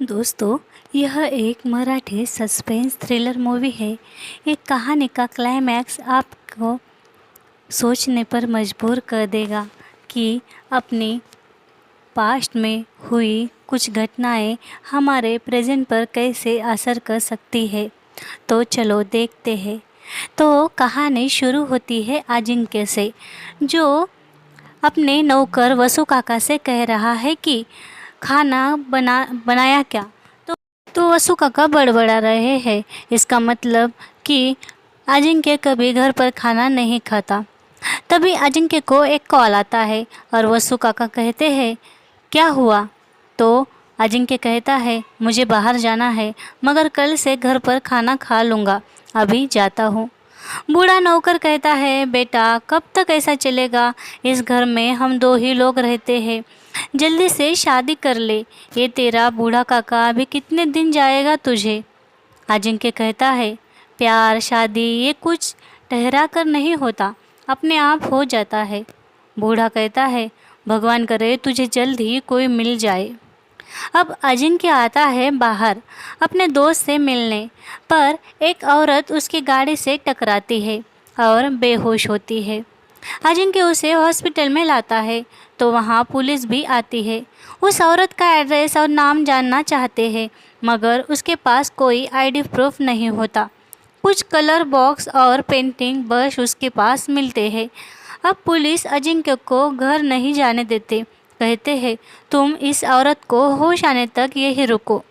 दोस्तों, यह एक मराठी सस्पेंस थ्रिलर मूवी है। एक कहानी का क्लाइमैक्स आपको सोचने पर मजबूर कर देगा कि अपनी पास्ट में हुई कुछ घटनाएं हमारे प्रेजेंट पर कैसे असर कर सकती है। तो चलो देखते हैं। तो कहानी शुरू होती है अजिंक्य से, जो अपने नौकर वसु काका से कह रहा है कि खाना बनाया क्या। तो वसु काका बड़बड़ा रहे हैं। इसका मतलब कि अजिंक्य कभी घर पर खाना नहीं खाता। तभी अजिंक्य को एक कॉल आता है और वसु काका कहते हैं, क्या हुआ। तो अजिंक्य कहता है, मुझे बाहर जाना है, मगर कल से घर पर खाना खा लूँगा, अभी जाता हूँ। बूढ़ा नौकर कहता है, बेटा कब तक ऐसा चलेगा, इस घर में हम दो ही लोग रहते हैं, जल्दी से शादी कर ले। ये तेरा बूढ़ा काका अभी कितने दिन जाएगा तुझे। अजिंक्य कहता है, प्यार शादी ये कुछ ठहरा कर नहीं होता, अपने आप हो जाता है। बूढ़ा कहता है, भगवान करे तुझे जल्द ही कोई मिल जाए। अब अजिंक्य आता है बाहर अपने दोस्त से मिलने, पर एक औरत उसकी गाड़ी से टकराती है और बेहोश होती है। अजिंक्य उसे हॉस्पिटल में लाता है तो वहाँ पुलिस भी आती है। उस औरत का एड्रेस और नाम जानना चाहते हैं, मगर उसके पास कोई आईडी प्रूफ नहीं होता। कुछ कलर बॉक्स और पेंटिंग बस उसके पास मिलते हैं। अब पुलिस अजिंक्य को घर नहीं जाने देते, कहते हैं तुम इस औरत को होश आने तक यहीं रुको।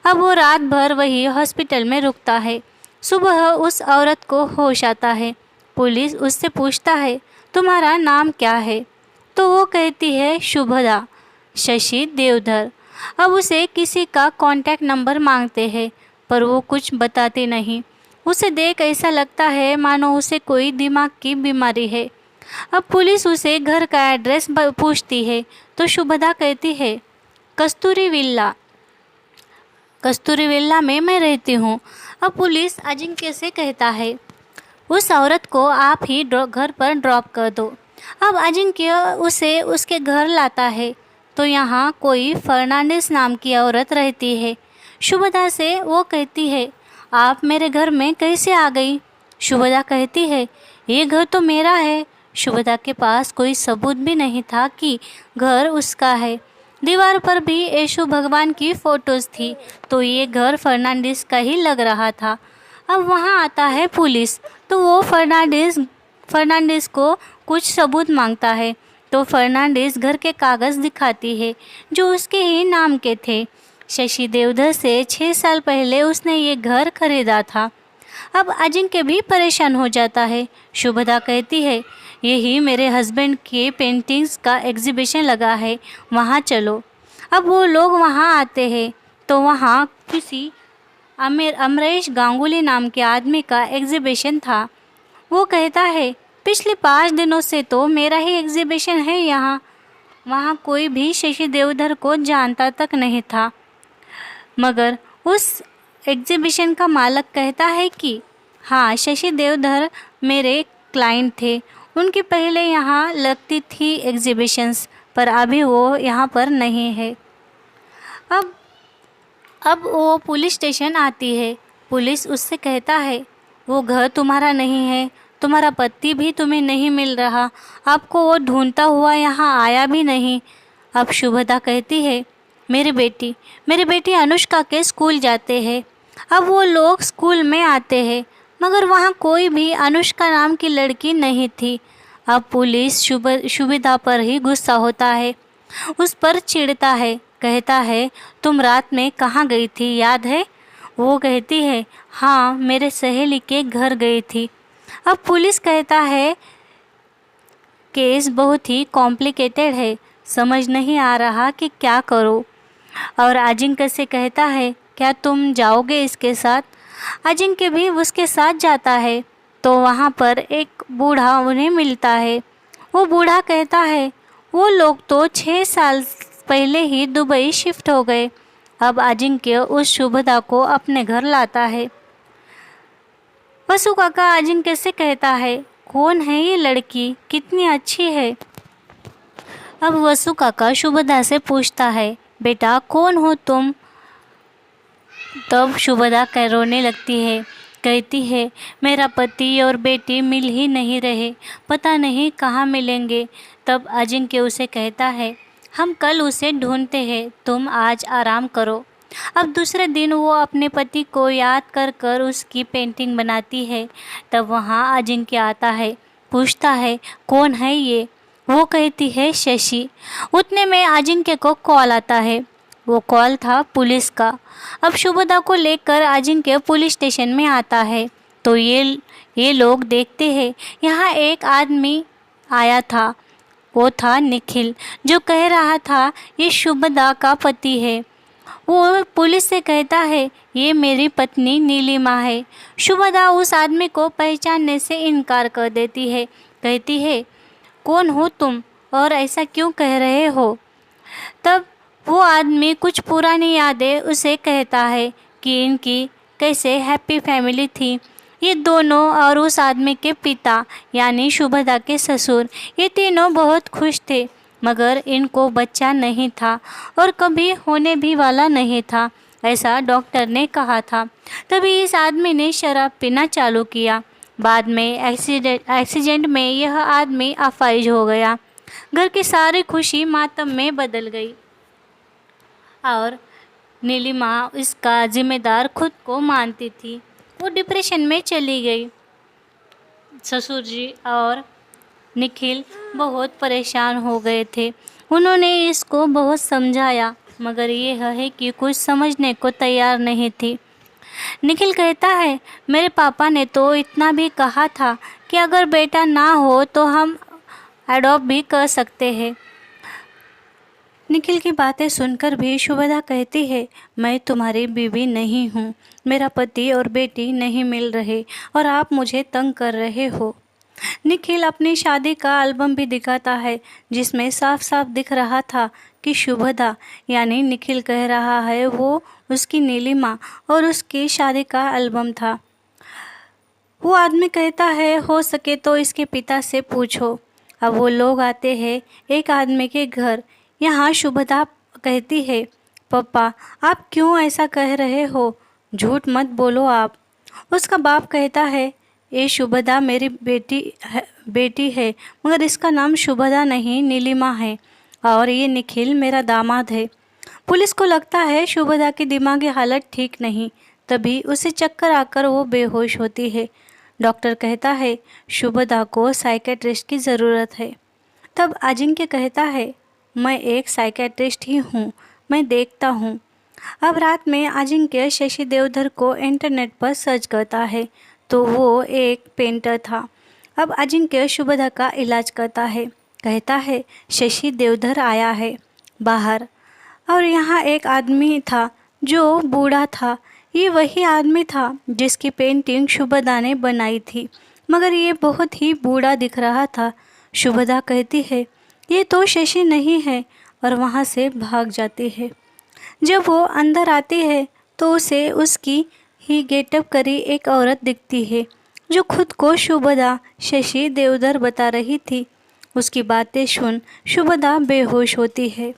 अब वो रात भर वही हॉस्पिटल में रुकता है। सुबह उस औरत को होश आता है। पुलिस उससे पूछता है, तुम्हारा नाम क्या है। तो वो कहती है, शुभदा शशि देवधर। अब उसे किसी का कांटेक्ट नंबर मांगते हैं, पर वो कुछ बताती नहीं। उसे देख ऐसा लगता है मानो उसे कोई दिमाग की बीमारी है। अब पुलिस उसे घर का एड्रेस पूछती है तो शुभदा कहती है, कस्तूरी विल्ला, कस्तूरी विल्ला में मैं रहती हूँ। अब पुलिस अजिंक्य से कहता है, उस औरत को आप ही घर पर ड्रॉप कर दो। अब अजिंक्य उसे उसके घर लाता है तो यहाँ कोई फर्नांडिस नाम की औरत रहती है। शुभदा से वो कहती है, आप मेरे घर में कैसे आ गई। शुभदा कहती है, ये घर तो मेरा है। शुभदा के पास कोई सबूत भी नहीं था कि घर उसका है। दीवार पर भी यीशु भगवान की फोटोज थी, तो ये घर फर्नांडिस का ही लग रहा था। अब वहाँ आता है पुलिस, तो वो फर्नांडिस को कुछ सबूत मांगता है। तो फर्नांडिस घर के कागज़ दिखाती है जो उसके ही नाम के थे। शशि देवधर से 6 साल पहले उसने ये घर खरीदा था। अब अजिंक्य भी परेशान हो जाता है। शुभदा कहती है, यही मेरे हस्बैंड के पेंटिंग्स का एग्जीबिशन लगा है, वहाँ चलो। अब वो लोग वहाँ आते हैं तो वहाँ किसी अमरेश गांगुली नाम के आदमी का एग्जीबिशन था। वो कहता है, पिछले 5 दिनों से तो मेरा ही एग्जीबिशन है यहाँ। वहाँ कोई भी शशि देवधर को जानता तक नहीं था, मगर उस एग्जीबिशन का मालिक कहता है कि हाँ, शशि देवधर मेरे क्लाइंट थे, उनकी पहले यहाँ लगती थी एग्जीबिशंस, पर अभी वो यहाँ पर नहीं है। अब वो पुलिस स्टेशन आती है। पुलिस उससे कहता है, वो घर तुम्हारा नहीं है, तुम्हारा पति भी तुम्हें नहीं मिल रहा, आपको वो ढूंढता हुआ यहाँ आया भी नहीं। अब शुभदा कहती है, मेरी बेटी अनुष्का के स्कूल जाते हैं। अब वो लोग स्कूल में आते हैं, मगर वहाँ कोई भी अनुष्का नाम की लड़की नहीं थी। अब पुलिस शुभदा पर ही गुस्सा होता है, उस पर चिढ़ता है, कहता है, तुम रात में कहाँ गई थी, याद है। वो कहती है, हाँ, मेरे सहेली के घर गई थी। अब पुलिस कहता है, केस बहुत ही कॉम्प्लिकेटेड है, समझ नहीं आ रहा कि क्या करो। और अजिंक्य से कहता है, क्या तुम जाओगे इसके साथ। अजिंक्य भी उसके साथ जाता है तो वहाँ पर एक बूढ़ा उन्हें मिलता है। वो बूढ़ा कहता है, वो लोग तो 6 साल पहले ही दुबई शिफ्ट हो गए। अब अजिंक्य उस शुभदा को अपने घर लाता है। वसु काका अजिंक्य से कहता है, कौन है ये लड़की, कितनी अच्छी है। अब वसु काका शुभदा से पूछता है, बेटा कौन हो तुम। तब शुभदा रोने लगती है, कहती है मेरा पति और बेटी मिल ही नहीं रहे, पता नहीं कहाँ मिलेंगे। तब अजिंक्य उसे कहता है हम कल उसे ढूंढते हैं, तुम आज आराम करो। अब दूसरे दिन वो अपने पति को याद कर कर उसकी पेंटिंग बनाती है। तब वहाँ अजिंक्य आता है, पूछता है कौन है ये। वो कहती है शशि। उतने में अजिंक्य को कॉल आता है। वो कॉल था पुलिस का। अब शुभदा को लेकर अजिंक्य पुलिस स्टेशन में आता है तो ये लोग देखते हैं यहाँ एक आदमी आया था। वो था निखिल, जो कह रहा था ये शुभदा का पति है। वो पुलिस से कहता है ये मेरी पत्नी नीलिमा है। शुभदा उस आदमी को पहचानने से इनकार कर देती है, कहती है कौन हो तुम और ऐसा क्यों कह रहे हो। तब वो आदमी कुछ पुरानी यादें उसे कहता है कि इनकी कैसे हैप्पी फैमिली थी। ये दोनों और उस आदमी के पिता यानी शुभदा के ससुर, ये तीनों बहुत खुश थे, मगर इनको बच्चा नहीं था और कभी होने भी वाला नहीं था, ऐसा डॉक्टर ने कहा था। तभी इस आदमी ने शराब पीना चालू किया। बाद में एक्सीडेंट में यह आदमी अपाहिज हो गया। घर की सारी खुशी मातम में बदल गई और नीलिमा इसका जिम्मेदार खुद को मानती थी। वो डिप्रेशन में चली गई। ससुर जी और निखिल बहुत परेशान हो गए थे। उन्होंने इसको बहुत समझाया, मगर यह है कि कुछ समझने को तैयार नहीं थी। निखिल कहता है मेरे पापा ने तो इतना भी कहा था कि अगर बेटा ना हो तो हम अडॉप्ट भी कर सकते हैं। निखिल की बातें सुनकर भी शुभदा कहती है मैं तुम्हारी बीवी नहीं हूँ, मेरा पति और बेटी नहीं मिल रहे और आप मुझे तंग कर रहे हो। निखिल अपनी शादी का एल्बम भी दिखाता है, जिसमें साफ साफ दिख रहा था कि शुभदा यानी निखिल कह रहा है वो उसकी नीलिमा और उसकी शादी का एल्बम था। वो आदमी कहता है हो सके तो इसके पिता से पूछो। अब वो लोग आते हैं एक आदमी के घर। यहाँ शुभदा कहती है पापा आप क्यों ऐसा कह रहे हो, झूठ मत बोलो आप। उसका बाप कहता है ये शुभदा मेरी बेटी है मगर इसका नाम शुभदा नहीं नीलिमा है और ये निखिल मेरा दामाद है। पुलिस को लगता है शुभदा की दिमागी हालत ठीक नहीं, तभी उसे चक्कर आकर वो बेहोश होती है। डॉक्टर कहता है शुभदा को साइकेट्रिस्ट की ज़रूरत है। तब अजिंक्य कहता है मैं एक साइकेट्रिस्ट ही हूँ, मैं देखता हूँ। अब रात में अजिंक्य शशि देवधर को इंटरनेट पर सर्च करता है तो वो एक पेंटर था। अब अजिंक्य शुभदा का इलाज करता है, कहता है शशि देवधर आया है बाहर और यहाँ एक आदमी था जो बूढ़ा था। ये वही आदमी था जिसकी पेंटिंग शुभदा ने बनाई थी, मगर ये बहुत ही बूढ़ा दिख रहा था। शुभदा कहती है ये तो शशि नहीं है और वहाँ से भाग जाती है। जब वो अंदर आती है तो उसे उसकी ही गेटअप करी एक औरत दिखती है जो खुद को शुभदा शशि देवधर बता रही थी। उसकी बातें सुन शुभदा बेहोश होती है।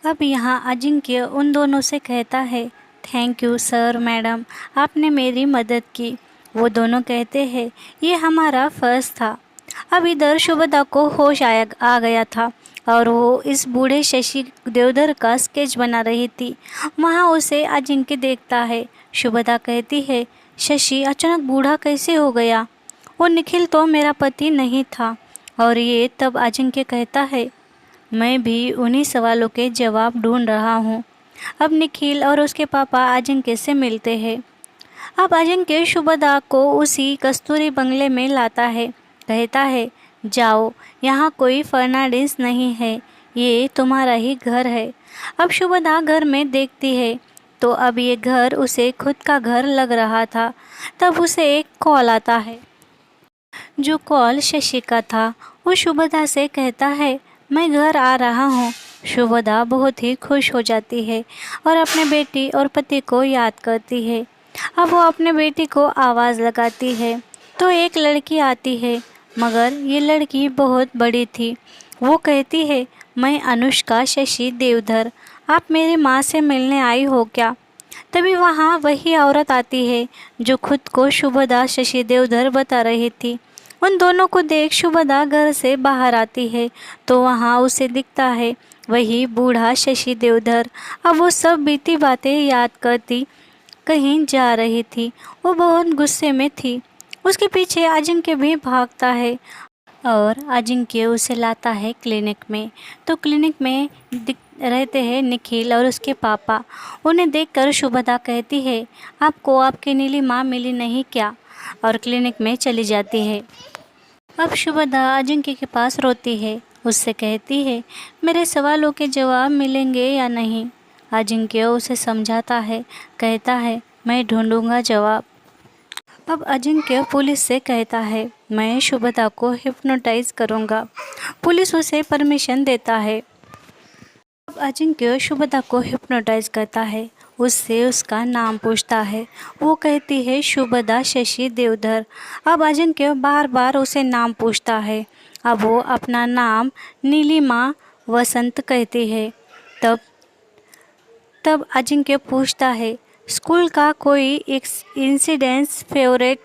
अब यहाँ अजिंक्य उन दोनों से कहता है थैंक यू सर मैडम, आपने मेरी मदद की। वो दोनों कहते हैं ये हमारा फ़र्ज़ था। अब इधर शुभदा को होश आ गया था और वो इस बूढ़े शशि देवधर का स्केच बना रही थी। वहाँ उसे अजिंक्य देखता है। शुभदा कहती है शशि अचानक बूढ़ा कैसे हो गया, वो निखिल तो मेरा पति नहीं था। और ये तब अजिंक्य कहता है मैं भी उन्हीं सवालों के जवाब ढूंढ रहा हूँ। अब निखिल और उसके पापा अजिंक्य से मिलते हैं। अब अजिंक्य शुभदा को उसी कस्तूरी बंगले में लाता है, कहता है जाओ, यहाँ कोई फर्नांडिस नहीं है, ये तुम्हारा ही घर है। अब शुभदा घर में देखती है तो अब ये घर उसे खुद का घर लग रहा था। तब उसे एक कॉल आता है। जो कॉल शशि का था वो शुभदा से कहता है मैं घर आ रहा हूँ। शुभदा बहुत ही खुश हो जाती है और अपने बेटी और पति को याद करती है। अब वो अपने बेटी को आवाज़ लगाती है तो एक लड़की आती है, मगर ये लड़की बहुत बड़ी थी। वो कहती है मैं अनुष्का शशि देवधर, आप मेरी माँ से मिलने आई हो क्या। तभी वहाँ वही औरत आती है जो खुद को शुभदा शशि देवधर बता रही थी। उन दोनों को देख शुभदा घर से बाहर आती है तो वहाँ उसे दिखता है वही बूढ़ा शशि देवधर। अब वो सब बीती बातें याद करती कहीं जा रही थी। वो बहुत गुस्से में थी। उसके पीछे अजिंक्य भी भागता है और अजिंक्य उसे लाता है क्लिनिक में। तो क्लिनिक में रहते हैं निखिल और उसके पापा। उन्हें देखकर शुभदा कहती है, आपको आपकी नीली माँ मिली नहीं क्या? और क्लिनिक में चली जाती है। अब शुभदा अजिंक्य के पास रोती है। उससे कहती है, मेरे सवालों के जवाब मिलेंगे या नहीं? अजिंक्य उसे समझाता है, कहता है, मैं ढूंढूंगा जवाब। अब अजिंक्य पुलिस से कहता है, मैं शुभदा को हिप्नोटाइज करूंगा। पुलिस उसे परमिशन देता है। अब अजिंक्य शुभदा को हिप्नोटाइज करता है। उससे उसका नाम पूछता है। वो कहती है शुभदा शशि देवधर। अब अजिंक्य बार बार उसे नाम पूछता है। अब वो अपना नाम नीलिमा वसंत कहती है। तब तब अजिंक्य पूछता है, स्कूल का कोई फेवरेट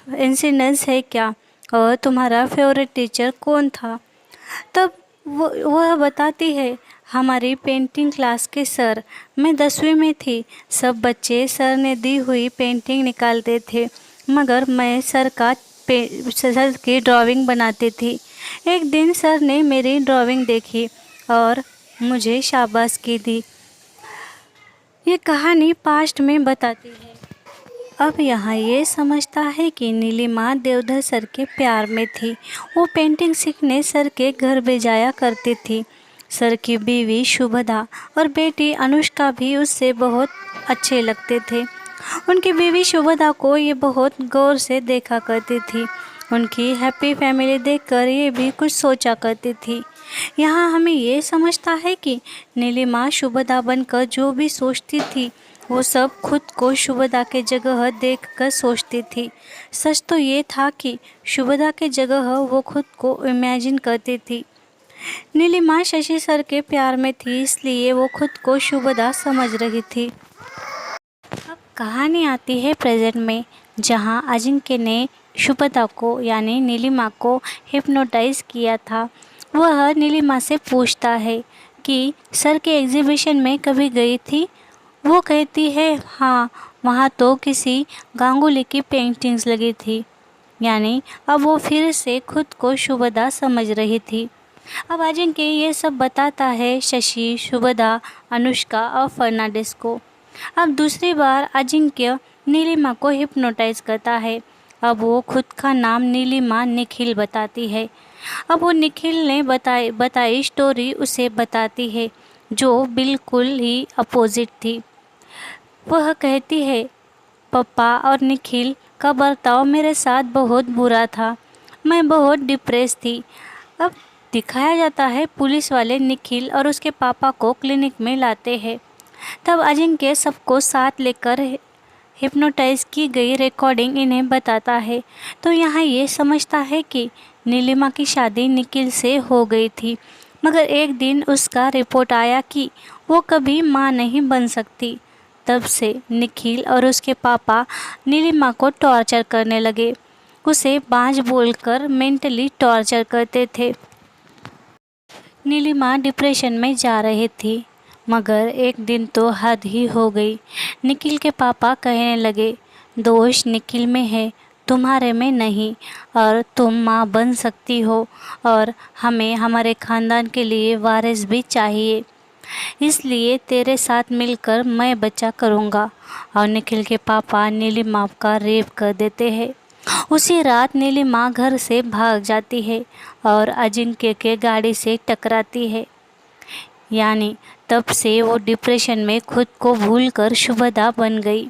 इंसिडेंस है क्या? और तुम्हारा फेवरेट टीचर कौन था? तब वह बताती है, हमारी पेंटिंग क्लास के सर। मैं 10वीं में थी। सब बच्चे सर ने दी हुई पेंटिंग निकालते थे मगर मैं सर की ड्राइंग बनाती थी। एक दिन सर ने मेरी ड्राइंग देखी और मुझे शाबाशी दी। ये कहानी पास्ट में बताती है। अब यहाँ ये समझता है कि नीलिमा देवधर सर के प्यार में थी। वो पेंटिंग सीखने सर के घर भेजाया करती थी। सर की बीवी शुभदा और बेटी अनुष्का भी उससे बहुत अच्छे लगते थे। उनकी बीवी शुभदा को ये बहुत गौर से देखा करती थी। उनकी हैप्पी फैमिली देखकर ये भी कुछ सोचा करती थी। यहाँ हमें ये समझता है कि नीलिमा शुभदा बनकर जो भी सोचती थी वो सब खुद को शुभदा के जगह देखकर सोचती थी। सच तो ये था कि शुभदा के जगह वो खुद को इमेजिन करती थी। नीलिमा शशि सर के प्यार में थी इसलिए वो खुद को शुभदा समझ रही थी। अब कहानी आती है प्रेजेंट में, जहाँ अजिंक्य ने शुभदा को यानी नीलिमा को हिप्नोटाइज किया था। वह नीलिमा से पूछता है कि सर के एग्जीबिशन में कभी गई थी? वो कहती है, हाँ, वहाँ तो किसी गांगुली की पेंटिंग्स लगी थी। यानी अब वो फिर से खुद को शुभदा समझ रही थी। अब अजिंक्य ये सब बताता है शशि, शुभदा, अनुष्का और फर्नांडिस को। अब दूसरी बार अजिंक्य नीलिमा को हिप्नोटाइज करता है। अब वो खुद का नाम नीलिमा निखिल बताती है। अब वो निखिल ने बताई स्टोरी उसे बताती है जो बिल्कुल ही अपोजिट थी। वह कहती है, पप्पा और निखिल का बर्ताव मेरे साथ बहुत बुरा था। मैं बहुत डिप्रेस थी। अब दिखाया जाता है पुलिस वाले निखिल और उसके पापा को क्लिनिक में लाते हैं। तब अजिंक्य सबको साथ लेकर हिप्नोटाइज की गई रिकॉर्डिंग इन्हें बताता है। तो यहाँ ये समझता है कि नीलिमा की शादी निखिल से हो गई थी मगर एक दिन उसका रिपोर्ट आया कि वो कभी माँ नहीं बन सकती। तब से निखिल और उसके पापा नीलिमा को टॉर्चर करने लगे। उसे बांझ बोलकर मेंटली टॉर्चर करते थे। नीलिमा डिप्रेशन में जा रही थी मगर एक दिन तो हद ही हो गई। निखिल के पापा कहने लगे, दोष निखिल में है, तुम्हारे में नहीं, और तुम माँ बन सकती हो और हमें हमारे ख़ानदान के लिए वारिस भी चाहिए, इसलिए तेरे साथ मिलकर मैं बच्चा करूँगा। और निखिल के पापा नीलिमा का रेप कर देते हैं। उसी रात नीलिमा घर से भाग जाती है और अजिंक्य के गाड़ी से टकराती है। यानी तब से वो डिप्रेशन में खुद को भूलकर शुभदा बन गई।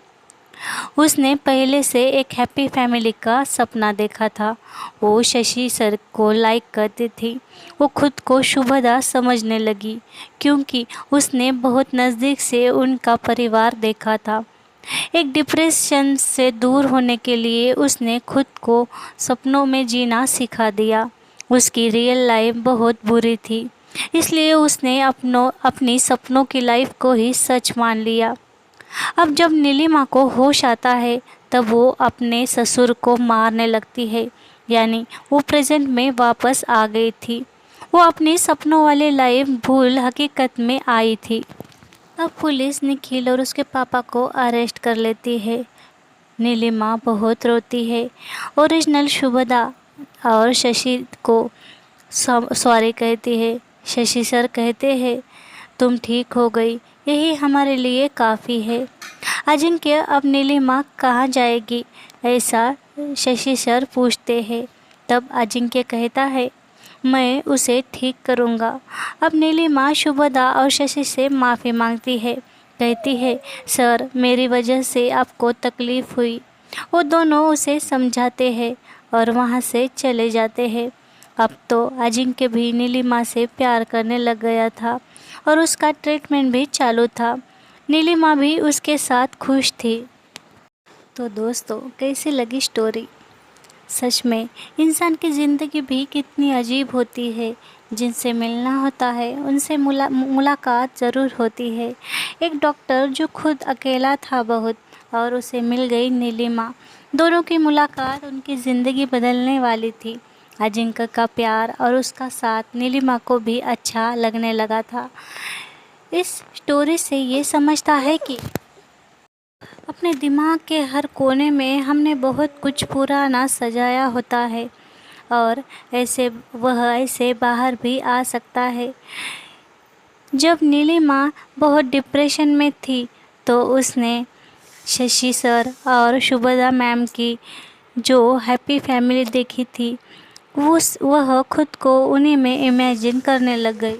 उसने पहले से एक हैप्पी फैमिली का सपना देखा था। वो शशि सर को लाइक करती थी। वो खुद को शुभदा समझने लगी क्योंकि उसने बहुत नज़दीक से उनका परिवार देखा था। एक डिप्रेशन से दूर होने के लिए उसने खुद को सपनों में जीना सिखा दिया। उसकी रियल लाइफ बहुत बुरी थी इसलिए उसने अपनी सपनों की लाइफ को ही सच मान लिया। अब जब नीलिमा को होश आता है तब वो अपने ससुर को मारने लगती है, यानी वो प्रेजेंट में वापस आ गई थी। वो अपनी सपनों वाली लाइफ भूल हकीकत में आई थी। अब पुलिस निखिल और उसके पापा को अरेस्ट कर लेती है। नीलिमा बहुत रोती है। ओरिजिनल शुभदा और शशि को सॉरी कहती है। शशि सर कहते हैं तुम ठीक हो गई, यही हमारे लिए काफ़ी है। अजिंक्य अब नीलिमा कहाँ जाएगी ऐसा शशि सर पूछते हैं। तब अजिंक्य कहता है मैं उसे ठीक करूँगा। अब नीलिमा शुभदा और शशि से माफ़ी मांगती है। कहती है सर मेरी वजह से आपको तकलीफ़ हुई। वो दोनों उसे समझाते हैं और वहाँ से चले जाते हैं। अब तो अजिंक्य भी नीलिमा से प्यार करने लग गया था और उसका ट्रीटमेंट भी चालू था। नीलिमा भी उसके साथ खुश थी। तो दोस्तों कैसी लगी स्टोरी? सच में इंसान की ज़िंदगी भी कितनी अजीब होती है। जिनसे मिलना होता है उनसे मुलाकात ज़रूर होती है। एक डॉक्टर जो खुद अकेला था बहुत और उसे मिल गई नीलिमा। दोनों की मुलाकात उनकी ज़िंदगी बदलने वाली थी। अजिंक्य का प्यार और उसका साथ नीलिमा को भी अच्छा लगने लगा था। इस स्टोरी से ये समझता है कि अपने दिमाग के हर कोने में हमने बहुत कुछ पुराना सजाया होता है और ऐसे बाहर भी आ सकता है। जब नीलिमा बहुत डिप्रेशन में थी तो उसने शशि सर और शुभदा मैम की जो हैप्पी फैमिली देखी थी वह खुद को उन्हीं में इमेजिन करने लग गई।